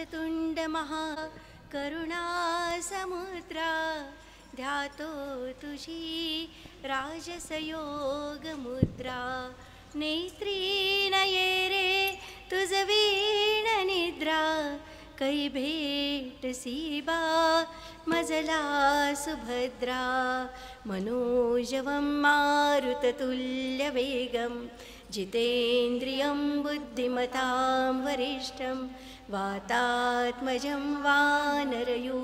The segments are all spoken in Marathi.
वक्रतुंड महाकरुणासमुद्रा ध्यातो तुझी राजसयोग मुद्रा नेत्री नये रे तुझ वीण निद्रा कै भेट सीबा मजला सुभद्रा मनोजवं मारुततुल्यवेगं जितेन्द्रियं बुद्धिमतां वरिष्ठं वातात्मजं वानरयूथमुख्यं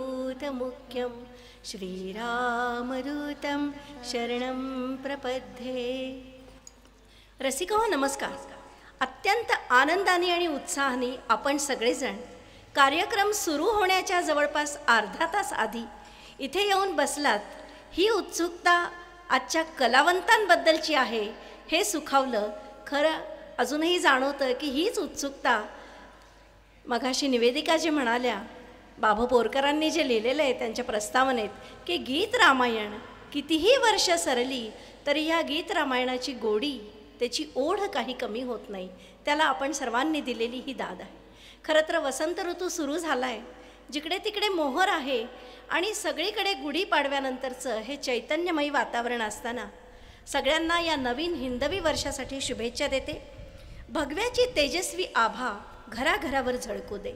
श्रीरामदूतं शरणं प्रपद्ये। रसिको नमस्कार। अत्यंत आनंदाने आणि उत्साहाने आपण सगळेजण कार्यक्रम सुरू होण्याच्या जवळपास अर्धा तास आधी इथे येऊन बसलात। ही उत्सुकता आजच्या कलावंतांबद्दलची आहे हे सुखावलं। खरं अजूनही जाणवतं की हीच उत्सुकता मगाशी निवेदिका जी म्हणाल्या, बाबू बोरकरांनी जे लिहिलेलं आहे त्यांच्या प्रस्तावनेत की गीत रामायण कितीही वर्ष सरली तरी ह्या गीत रामायणाची गोडी, त्याची ओढ काही कमी होत नाही। त्याला आपण सर्वांनी दिलेली ही दाद आहे। खरं तर वसंत ऋतू सुरू झाला आहे, जिकडे तिकडे मोहर आहे आणि सगळीकडे गुढीपाडव्यानंतरचं हे चैतन्यमयी वातावरण असताना सगळ्यांना या नवीन हिंदवी वर्षासाठी शुभेच्छा देते। भगव्याची तेजस्वी आभा घराघरावर झळकू दे,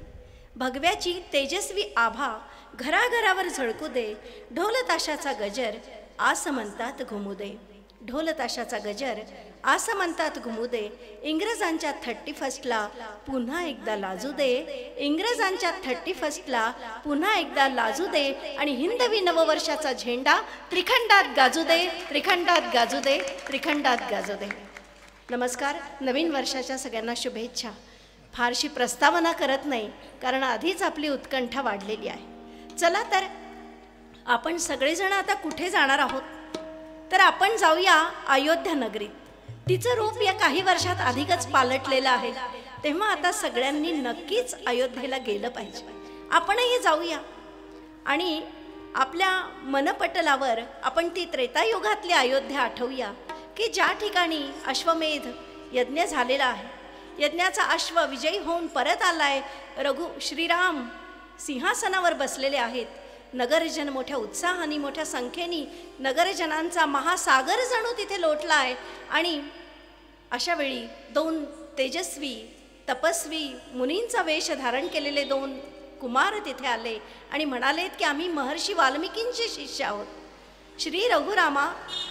भगव्याची तेजस्वी आभा घराघरावर झळकू दे, ढोल ताशाचा गजर आसमंतात घुमू दे, ढोल ताशाचा गजर आसमंतात घुमू दे, इंग्रजांच्या 31ला पुन्हा एकदा लाजू दे, इंग्रजांच्या 31ला पुन्हा एकदा लाजू दे आणि हिंदवी नववर्षाचा झेंडा त्रिखंडात गाजू दे, त्रिखंडात गाजू दे, त्रिखंडात गाजू दे। नमस्कार। नवीन वर्षाच्या सगळ्यांना शुभेच्छा। फारशी प्रस्तावना करत नाही कारण आधीच आपली उत्कंठा वाढलेली आहे। चला तर आपण सगळेजण आता कुठे जाणार आहोत तर आपण जाऊया अयोध्या नगरीत। तिचं रूप या काही वर्षात अधिकच पालटलेलं आहे, तेव्हा आता सगळ्यांनी नक्कीच अयोध्येला गेलं पाहिजे। आपणही जाऊया आणि आपल्या मनपटलावर आपण ती त्रेतायुगातली अयोध्या आठवूया की ज्या ठिकाणी अश्वमेध यज्ञ झालेला आहे। यज्ञाचा अश्व विजयी होऊन परत आलाय, श्रीराम सिंहासनावर बसलेले आहेत। नगरजन मोठ्या उत्साहाने मोठ्या संख्येने नगरजनांचा महासागर जणू तिथे लोटला आहे आणि अशा वेळी दोन तेजस्वी तपस्वी मुनींचा वेश धारण केलेले दोन कुमार तिथे आले आणि म्हणालेत की आम्ही महर्षी वाल्मिकींचे शिष्य आहोत। श्री रघुरामा,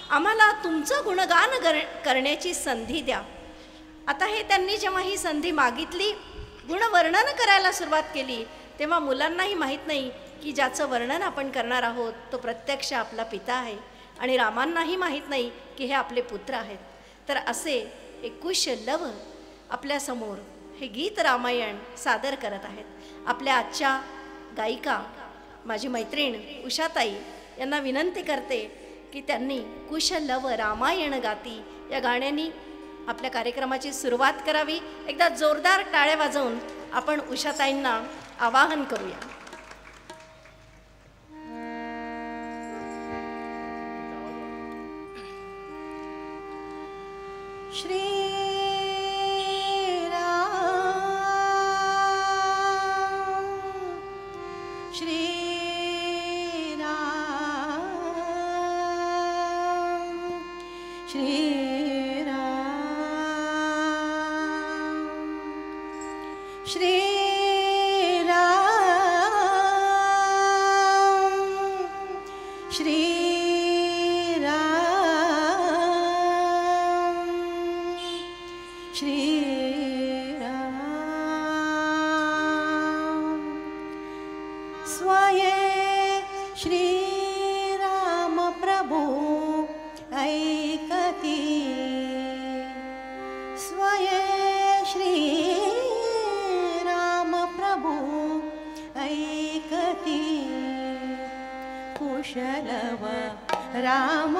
आम्हाला तुमचं गुणगान करण्याची संधी द्या। आता हे त्यांनी जेव्हा ही संधी मागितली, गुणवर्णन करायला सुरुवात केली, तेव्हा मुलांनाही माहीत नाही की ज्याचं वर्णन आपण करणार आहोत तो प्रत्यक्ष आपला पिता आहे आणि रामांनाही माहीत नाही की हे आपले पुत्र आहेत। तर असे एक कुशलव आपल्यासमोर हे गीत रामायण सादर करत आहेत। आपल्या आजच्या गायिका माझी मैत्रीण उषाताई यांना विनंती करते की त्यांनी कुशलव रामायण गाती या गाण्यानी आपल्या कार्यक्रमाची सुरुवात करावी। एकदा जोरदार टाळ्या वाजवून आपण उषाताईंना आवाहन करूया। श्री कुशलव राम